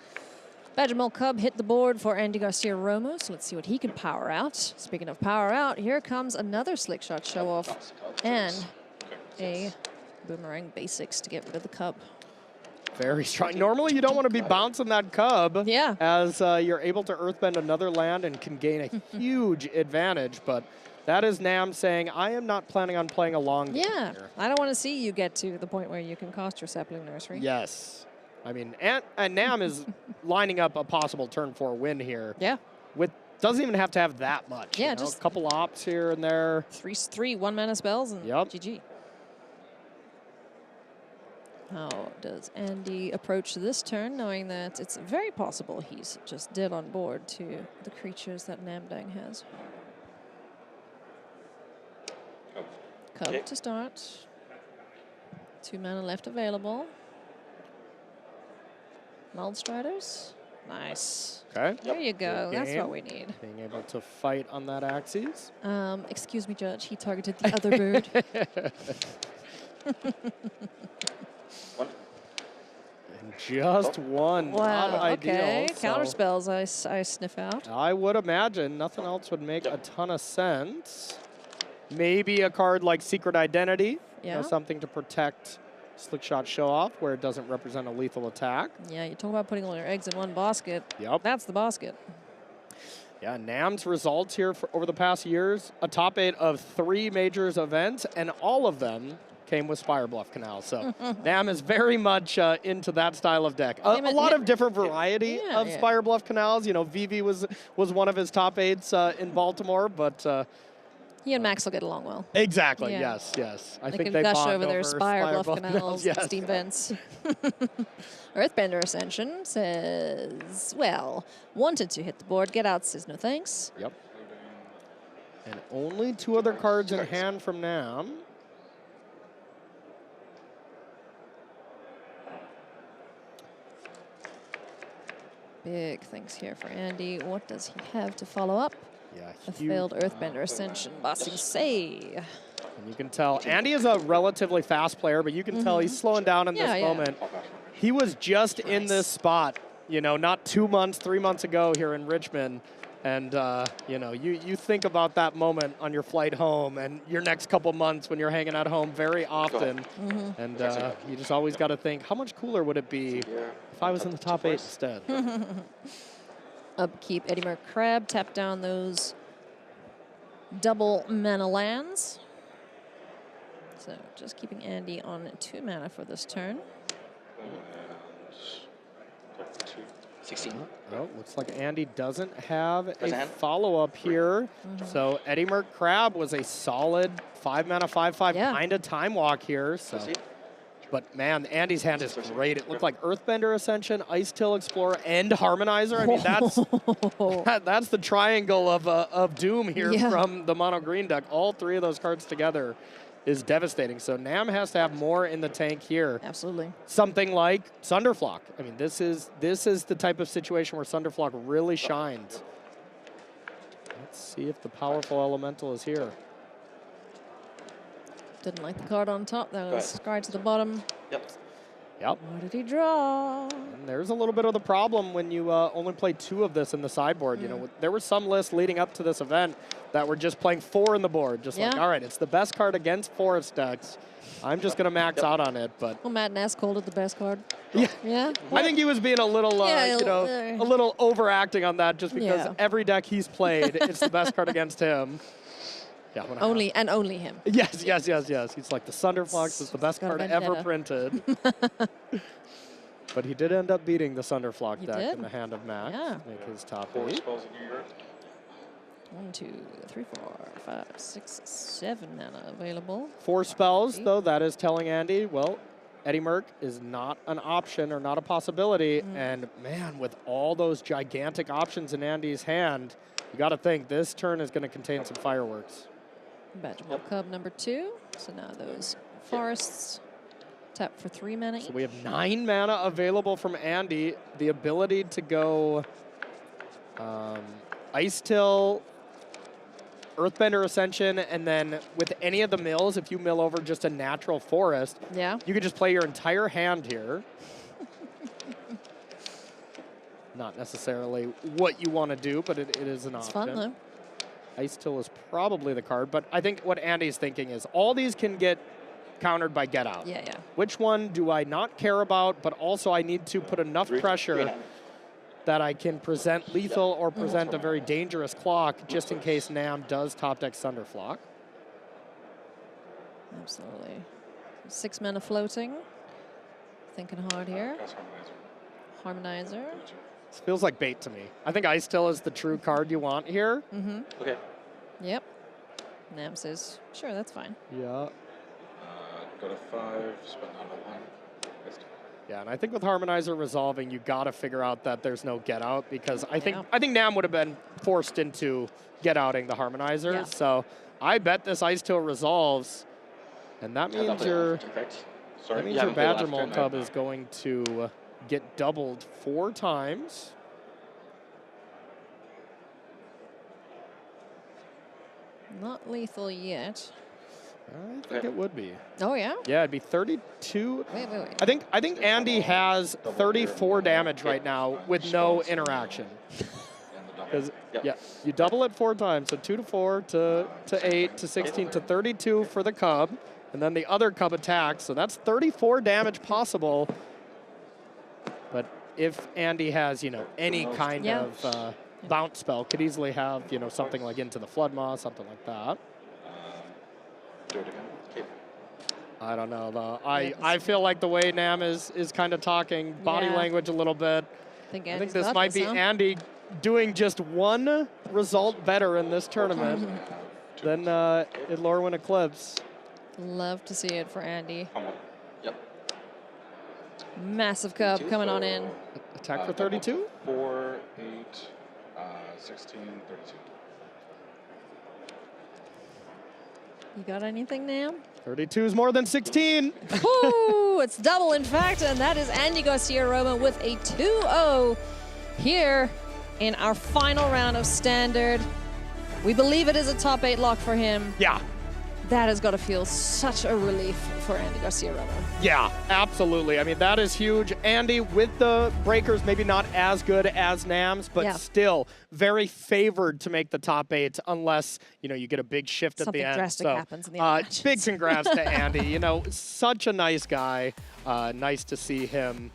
Badgermole Cub hit the board for Andy Garcia-Romo, so let's see what he can power out. Speaking of power out, here comes another Slick Shot Show Off and a Boomerang Basics to get rid of the Cub. Very strong. Normally, you don't want to be bouncing that Cub as you're able to Earthbend another land and can gain a huge advantage, but that is Nam saying, I am not planning on playing a long game here. I don't want to see you get to the point where you can cost your Sapling Nursery. Yes. I mean, and Nam is lining up a possible turn 4 win here. Yeah. Doesn't even have to have that much. Yeah, you know? just a couple ops here and there. 3 1-mana spells and GG. How does Andy approach this turn, knowing that it's very possible he's just dead on board to the creatures that Namdang has? Cub to start. 2 mana left available. Muldstriders. Nice. Okay. There you go. Good That's game. what we need. Being able to fight on that axis. Excuse me, Judge. He targeted the other bird. And just one. Not ideal. Okay. So Counter spells I sniff out. I would imagine nothing else would make a ton of sense. Maybe a card like Secret Identity. You know, something to protect Slick Shot Show Off where it doesn't represent a lethal attack. Yeah, you talk about putting all your eggs in one basket. Yep. That's the basket. Yeah, Nam's results here for over the past years, a top 8 of 3 majors events, and all of them came with Spire Bluff Canal. So Nam is very much into that style of deck. A lot of different variety of Spire Bluff Canals. You know, Vivi was one of his top 8s in Baltimore, but he and Max will get along well. Exactly. Yes. I think can they gush bond over their Spire Bluff Canals, yes. steam vents. Earthbender Ascension says, well, wanted to hit the board. Get out says no thanks. Yep. And only 2 other cards in hand from Nam. Big things here for Andy. What does he have to follow up? Yeah, a failed Earthbender Ascension. Bossing Say. And you can tell, Andy is a relatively fast player, but you can tell he's slowing down in this moment. He was just in this spot, you know, not 2 months, 3 months ago here in Richmond. And, you know, you think about that moment on your flight home and your next couple months when you're hanging out home very often. And you just always got to think, how much cooler would it be if I was in the top 8 instead? Upkeep, Eddie Merc Crab, tap down those double mana lands. So just keeping Andy on 2 mana for this turn. 16. Well, looks like Andy doesn't have a follow-up here. So Eddie Merc Crab was a solid 5 mana, 5/5 kind of time walk here. So. But man, Andy's hand is great. It looked like Earthbender Ascension, Ice Till Explorer, and Harmonizer. I mean, that's the triangle of doom here from the mono green deck. All 3 of those cards together is devastating. So Nam has to have more in the tank here. Absolutely. Something like Sunderflock. I mean, this is the type of situation where Sunderflock really shines. Let's see if the powerful elemental is here. Didn't like the card on top. That Go was ahead. Scry to the bottom. Yep. Yep. What did he draw? And there's a little bit of the problem when you only play 2 of this in the sideboard. You know, there were some lists leading up to this event that were just playing 4 in the board. Just like, Yeah. all right, it's the best card against forest decks. I'm just going to max out on it. But Well, Matt Ness called it the best card. yeah, Yeah? I think he was being a little, Yeah, you know, a little overacting on that just because Yeah. every deck he's played, it's the best card against him. Yeah, when I- Only and only him. Yes. He's like, the Sunderflux is the best Got a card ever vendetta. printed. But he did end up beating the Sunderflux He deck did. in the hand of Max. Yeah. Make his top 4 8. spells in your yard. 1, 2, 3, 4, 5, 6, 7 mana available. 4 spells, though, that is telling Andy, well, Eddie Merck is not an option or not a possibility. And man, with all those gigantic options in Andy's hand, you got to think this turn is going to contain some fireworks. Badgermore Cub number 2. So now those forests tap for 3 mana. So we have 9 mana available from Andy. The ability to go Ice Till, Earthbender Ascension, and then with any of the mills, if you mill over just a natural forest, Yeah. you could just play your entire hand here. Not necessarily what you want to do, but it is an It's option. fun though. Ice Till is probably the card, but I think what Andy's thinking is all these can get countered by Get Out. Yeah. Which one do I not care about, but also I need to put enough 3, pressure 3 and a half. that I can present lethal or present a very dangerous clock just in case Nam does top deck Sunderflock. Absolutely. 6 mana floating. Thinking hard here. Cast Harmonizer. Harmonizer. This feels like bait to me. I think Ice Till is the true card you want here. Okay. Yep. Nam says, sure, that's fine. Yeah. Go to 5, spend down to 1. Missed. Yeah, and I think with Harmonizer resolving, you got to figure out that there's no Get Out because I think Yeah. Nam would have been forced into Get Outing the Harmonizer. Yeah. So I bet this Ice Till resolves, and that Has that means played your Correct. Sorry. That means you your haven't played last Badger turn, Mole Cub right? is going to get doubled 4 times. Not lethal yet. I think it would be. Oh, yeah? Yeah, it'd be 32. Wait. I think Andy has 34 damage right now with no interaction. And the double. Because Yep. yeah, you double it 4 times, so 2 to 4 to 8 to 16 to 32 for the Cub, and then the other Cub attacks. So that's 34 damage possible. But if Andy has, you know, any kind Yeah. of bounce spell, could easily have, you know, something like Into the Floodmaw, something like that. Do it again. Okay. I don't know though. I feel like the way Nam is kind of talking body Yeah. language a little bit. I think I Andy's think this got might be huh? Andy doing just one result better in this tournament than in Lorwyn Eclipse. Love to see it for Andy. Come on. Yep. Massive Cub coming on in. Attack for 32? 4, 8, 16, 32. You got anything, Nam? 32 is more than 16. Ooh, it's double, in fact, and that is Andy Garcia-Romo with a 2-0 here in our final round of Standard. We believe it is a top 8 lock for him. Yeah. That has got to feel such a relief for Andy Garcia-Romo. Yeah, absolutely. I mean, that is huge. Andy, with the breakers, maybe not as good as Nam's, but Yeah. still very favored to make the top 8 unless, you know, you get a big shift at Something the end. drastic So, happens in the other matches. big congrats to Andy. You know, such a nice guy. Nice to see him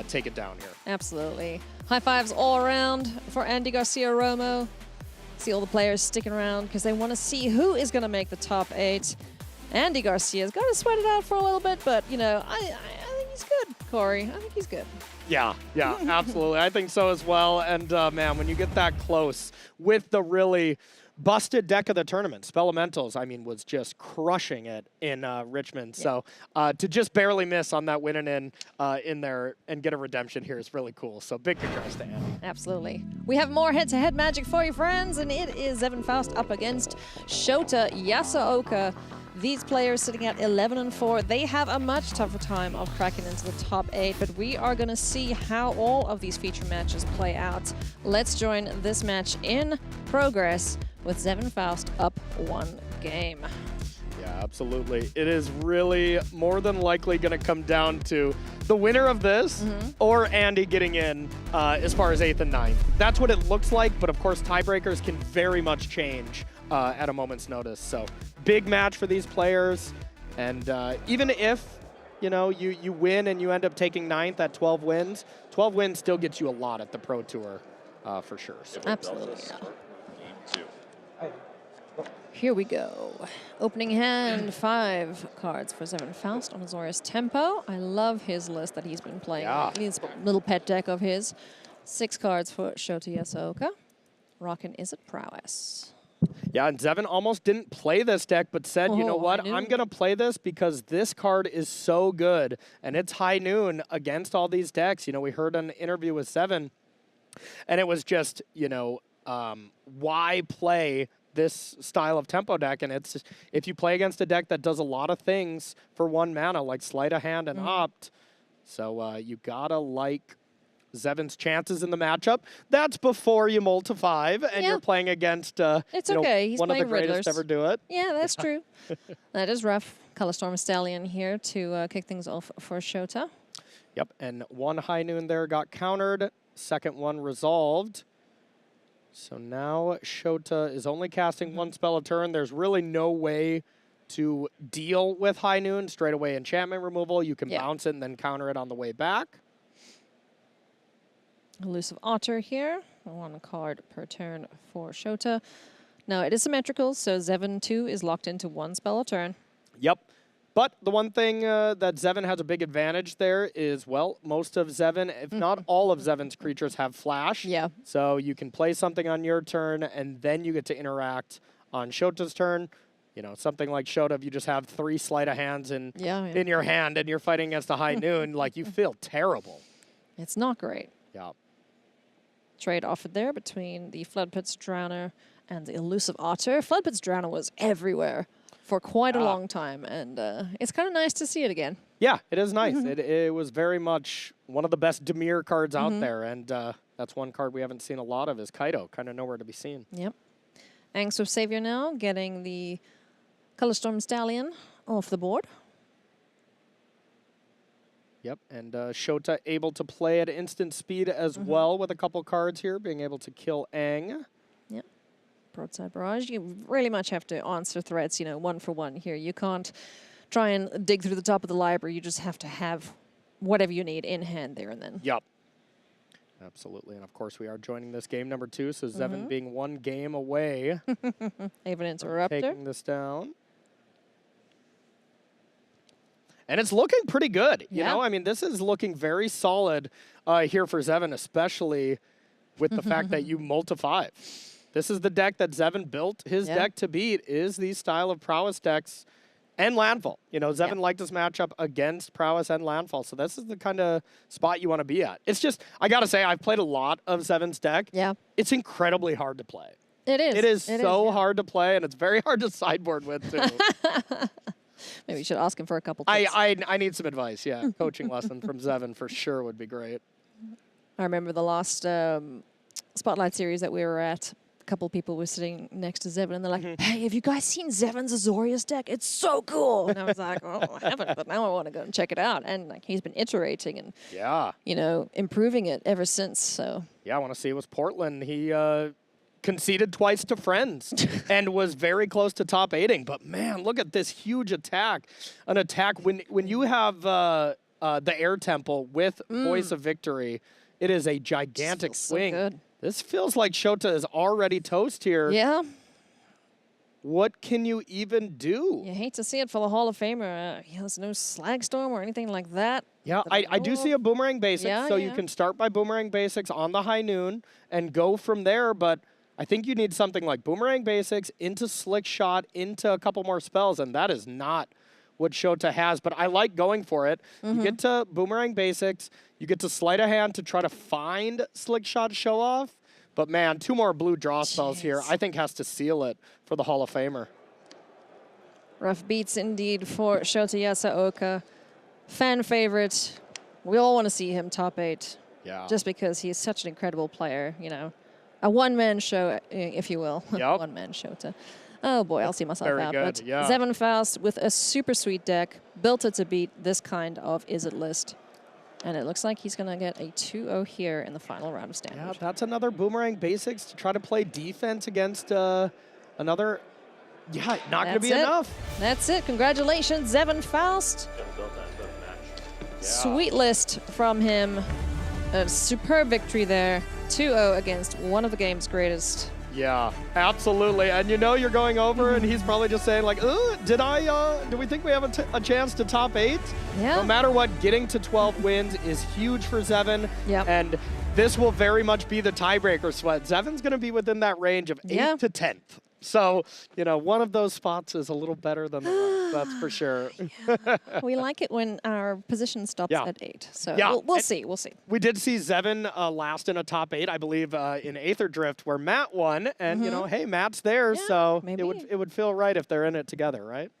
take it down here. Absolutely. High fives all around for Andy Garcia-Romo. See all the players sticking around because they want to see who is going to make the top 8. Andy Garcia's got to sweat it out for a little bit, but, you know, I think he's good, Corey. I think he's good. Yeah, absolutely. I think so as well. And, man, when you get that close with the really busted deck of the tournament, Spelementals, I mean, was just crushing it in Richmond. So to just barely miss on that winning in there and get a redemption here is really cool. So big congrats to Andy. Absolutely. We have more head-to-head magic for you, friends, and it is Zevin Faust up against Shota Yasooka. These players sitting at 11-4, they have a much tougher time of cracking into the top 8, but we are going to see how all of these feature matches play out. Let's join this match in progress with Zevin Faust up 1 game. Yeah, Absolutely. It is really more than likely going to come down to the winner of this or Andy getting in as far as 8th and 9th. That's what it looks like, but of course tiebreakers can very much change at a moment's notice. So big match for these players. And even if you win and you end up taking 9th at 12 wins still gets you a lot at the Pro Tour for sure. So. Absolutely. Here we go. Opening hand, 5 cards for Zevin Faust on Azorius Tempo. I love his list that he's been playing. Yeah. His little pet deck of his. 6 cards for Shota Yasooka. Rockin' Is It Prowess. Yeah, and Zevin almost didn't play this deck, but said, you know what, I'm going to play this because this card is so good, and it's high noon against all these decks. We heard an interview with Zevin, and it was just, why play this style of tempo deck? And it's if you play against a deck that does a lot of things for 1 mana, like sleight of hand and opt, so you gotta like Zevin's chances in the matchup. That's before you mull to 5 and you're playing against it's okay. He's one of the greatest Riddlers. ever do it. Yeah, that's true. That is rough. Colorstorm Stallion here to kick things off for Shota. Yep, and 1 high noon there got countered. Second one resolved. So now Shota is only casting 1 spell a turn. There's really no way to deal with high noon. Straight away enchantment removal. You can bounce it and then counter it on the way back. Elusive Otter here. 1 card per turn for Shota. Now it is symmetrical, so Zevin too is locked into 1 spell a turn. Yep. But the one thing that Zevin has a big advantage there is, well, most of Zevin, if not all of Zevin's creatures have flash. Yeah. So you can play something on your turn, and then you get to interact on Shota's turn. Something like Shota, if you just have 3 sleight of hands in your hand and you're fighting against a high noon, you feel terrible. It's not great. Yeah. Trade offered there between the Floodpits Drowner and the Elusive Otter. Floodpits Drowner was everywhere for quite a long time, and it's kind of nice to see it again. Yeah, it is nice. It was very much one of the best Dimir cards out there, and that's one card we haven't seen a lot of is Kaido, kind of nowhere to be seen. Yep. Angst of Savior now getting the Colorstorm Stallion off the board. Yep, and Shota able to play at instant speed as well with a couple cards here, being able to kill Aang. Yep. Broadside Barrage. You really much have to answer threats, 1 for 1 here. You can't try and dig through the top of the library. You just have to have whatever you need in hand there and then. Yep. Absolutely, and of course we are joining this game number 2, so Zevin being 1 game away. Aven Interrupter. Taking this down. And it's looking pretty good. This is looking very solid here for Zevin, especially with the fact that you mull to 5. This is the deck that Zevin built his deck to beat, is these style of prowess decks and landfall. Zevin liked this matchup against prowess and landfall, so this is the kind of spot you want to be at. It's just, I got to say, I've played a lot of Zevin's deck. Yeah. It's incredibly hard to play. It is. It is so hard to play, and it's very hard to sideboard with, too. Maybe you should ask him for a couple tips. I need some advice, yeah. Coaching lesson from Zevin for sure would be great. I remember the last Spotlight series that we were at. A couple people were sitting next to Zevin, and they're like, hey, have you guys seen Zevin's Azorius deck? It's so cool. And I was like, oh, I haven't, but now I want to go and check it out. And he's been iterating and, improving it ever since. So yeah, I want to see it was Portland. He conceded twice to Friends and was very close to top 8ing. But man, look at this huge attack. An attack when you have the Air Temple with Voice of Victory, it is a gigantic swing. So good. This feels like Shota is already toast here. Yeah. What can you even do? You hate to see it for the Hall of Famer. There's no Slag Storm or anything like that. Yeah, I do see a Boomerang Basics, so you can start by Boomerang Basics on the high noon and go from there, but I think you need something like Boomerang Basics into Slick Shot, into a couple more spells, and that is not what Shota has, but I like going for it. You get to Boomerang Basics, you get to Sleight of Hand to try to find Slick Shot Show Off, but man, 2 more blue draw spells here, I think has to seal it for the Hall of Famer. Rough beats indeed for Shota Yasooka. Fan favorite. We all want to see him top 8. Yeah. Just because he is such an incredible player, A one-man show, if you will. Yep. One-man Shota. Oh boy, I'll see myself Very out. good, But yeah. Zevin Faust with a super sweet deck, built it to beat this kind of Izzet list. And it looks like he's going to get a 2-0 here in the final round of Standard. Yeah, that's another Boomerang Basics to try to play defense against another. Yeah, not going to be enough. That's it. Congratulations, Zevin Faust. Sweet list from him. A superb victory there. 2-0 against one of the game's greatest. Yeah, absolutely. And you know you're going over, and he's probably just saying like, do we think we have a chance to top 8? Yeah. No matter what, getting to 12 wins is huge for Zevin. Yep. And this will very much be the tiebreaker, Sweat. Zevin's going to be within that range of 8th to 10th. So, you know, one of those spots is a little better than the rest, that's for sure. We like it when our position stops at 8. So we'll see. We'll see. We did see Zevin last in a top 8, I believe, in Aether Drift, where Matt won. And, you know, hey, Matt's there, so it would feel right if they're in it together, right?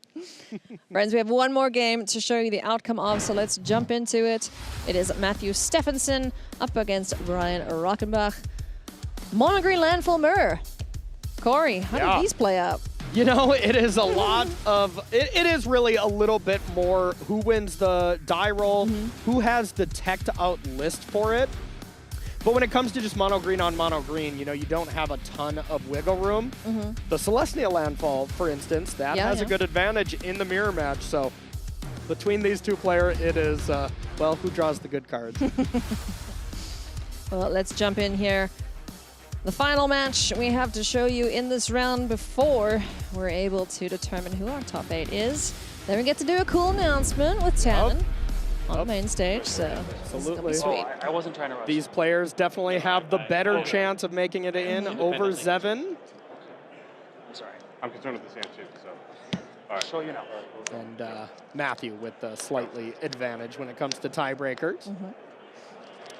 Friends, we have one more game to show you the outcome of, so let's jump into it. It is Matthew Stephenson up against Brian Rockenbach. Mono Green Landfall Mirror. Corey, how do these play out? You know, it is a lot of, it is really a little bit more who wins the die roll, who has the teched out list for it. But when it comes to just mono green on mono green, you know, you don't have a ton of wiggle room. The Celestia Landfall, for instance, that has a good advantage in the mirror match. So between these two players, it is, well, who draws the good cards? Well, let's jump in here. The final match we have to show you in this round before we're able to determine who our top 8 is. Then we get to do a cool announcement with Tannen on the main stage, so absolutely. Sweet. I wasn't trying to rush. These players definitely have the better chance of making it in over Zevin. I'm sorry. I'm concerned with the sand too, so. All right. So you know. And Matthew with the slightly advantage when it comes to tiebreakers.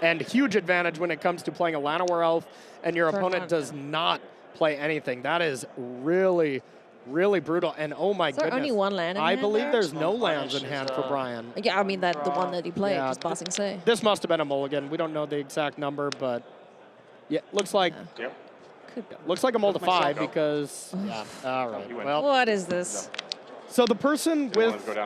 And huge advantage when it comes to playing a Llanowar Elf and your opponent does not play anything. That is really, really brutal. And oh my goodness. Is there only one land in I hand believe there? there's no lands in hand for Brian. Yeah, I mean the one that he played, just passing say. This must have been a mulligan. We don't know the exact number, but yeah, looks like looks like a mull to 5 because all right. Well, what is this? so the person with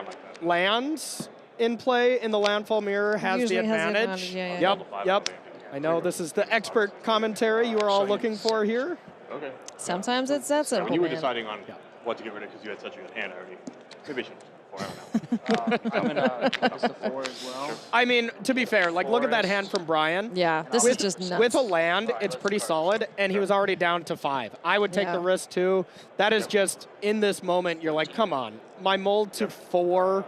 lands in play in the landfall mirror has the advantage. Yep. I know this is the expert commentary you are all looking for here. Okay. Sometimes it's that simple. When you were man. deciding on what to get rid of because you had such a good hand already, maybe I should. I don't know. I'm gonna plus the 4 as well. I mean, to be fair, like look at that hand from Brian. Yeah, this is just nuts. With a land, it's pretty solid, and he was already down to 5. I would take the risk too. That is just in this moment. You're like, come on, my mold to 4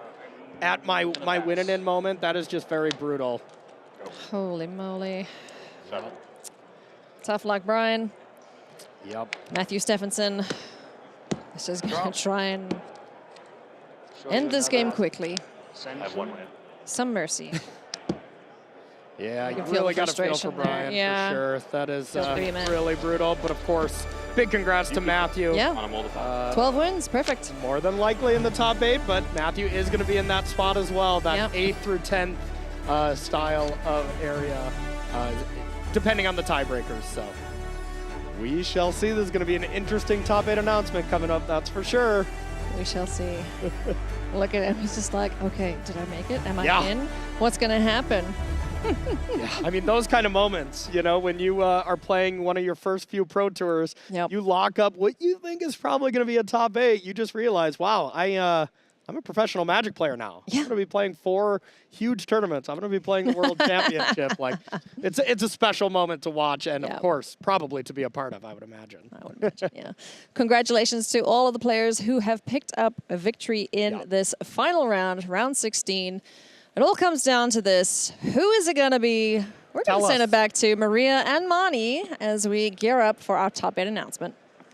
at my win in moment. That is just very brutal. Holy moly! Tough luck, Brian. Yep. Matthew Stephenson. This is gonna try and end this game quickly. I have 1 win. Some mercy. Yeah, you feel really the got to feel for frustration there. Brian Yeah. for sure. That is Feels pretty, man. really brutal. But of course, big congrats to Matthew. Yeah. On a mold of 5. 12 wins, perfect. More than likely in the top 8, but Matthew is going to be in that spot as well. That 8th through 10th style of area, depending on the tiebreakers. So we shall see. This is going to be an interesting top 8 announcement coming up. That's for sure. We shall see. Look at him. He's just like, okay, did I make it? Am I in? What's going to happen? I mean, those kind of moments, you know, when you are playing one of your first few pro tours, you lock up what you think is probably going to be a top 8. You just realize, wow, I'm a professional Magic player now. I'm going to be playing 4 huge tournaments. I'm going to be playing the World Championship. Like, it's a special moment to watch and, of course, probably to be a part of, I would imagine. Congratulations to all of the players who have picked up a victory in this final round, round 16. It all comes down to this. Who is it going to be? We're going to send it back to Maria and Mani as we gear up for our top 8 announcement.